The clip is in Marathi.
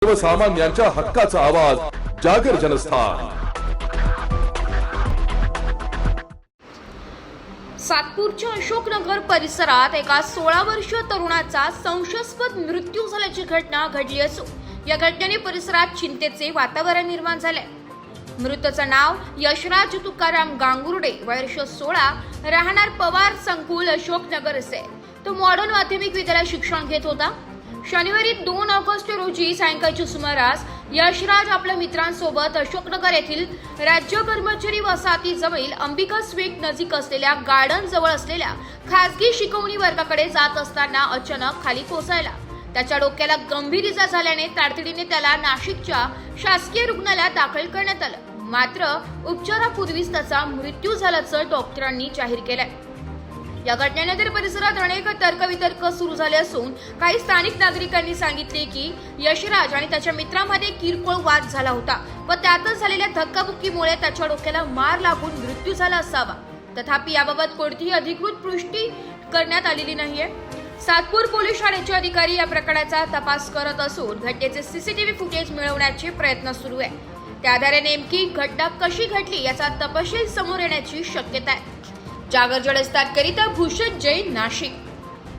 सर्वसामान्यांच्या हक्काचा आवाज जागर जनस्थान। सातपूरच्या अशोकनगर परिसरात एका 16 वर्षीय तरुणाचा संशयास्पद मृत्यू झाल्याची घटना घडली असून या घटनेने परिसरात चिंतेचे वातावरण निर्माण झाले। मृताचे नाव यशराज तुकाराम गांगुर्डे, वर्ष 16, राहणार पवार संकुल अशोकनगर असे। तो मॉडर्न माध्यमिक विद्यालयात शिक्षण घेत होता। शनिवारी 2 ऑगस्ट रोजी सायंकाळच्या सुमारास यशराज आपल्या मित्रांसोबत अशोकनगर येथील राज्य कर्मचारी वसाहतीजवळील अंबिका स्वीट नजीक असलेल्या गार्डन जवळ असलेल्या खासगी शिकवणी वर्गाकडे जात असताना अचानक खाली कोसळला। त्याच्या डोक्याला गंभीर इजा झाल्याने तातडीने त्याला नाशिकच्या शासकीय रुग्णालयात दाखल करण्यात आलं। मात्र उपचारापूर्वीच त्याचा मृत्यू झाल्याचं डॉक्टरांनी जाहीर केलंय। या घटनेनंतर परिसरात अनेक तर्कवितर्क सुरू झाले असून काही स्थानिक नागरिकांनी सांगितले की यशराज आणि त्याच्या मित्रांमध्ये किरकोळ वाद झाला होता व त्यातच झालेल्या धक्काबुक्कीमुळे त्याच्या डोक्याला मार लागून मृत्यू झाला असावा। तथापि याबाबत कोणतीही अधिकृत पुष्टी करण्यात आलेली नाहीये। सातपूर पोलीस ठाण्याचे अधिकारी या प्रकरणाचा तपास करत असून घटनेचे सीसीटीव्ही फुटेज मिळवण्याचे प्रयत्न सुरू आहे। त्या आधारे नेमकी घटना कशी घडली याचा तपशील समोर येण्याची शक्यता आहे। जागर जनस्थान करिता भूषण जैन, नाशिक।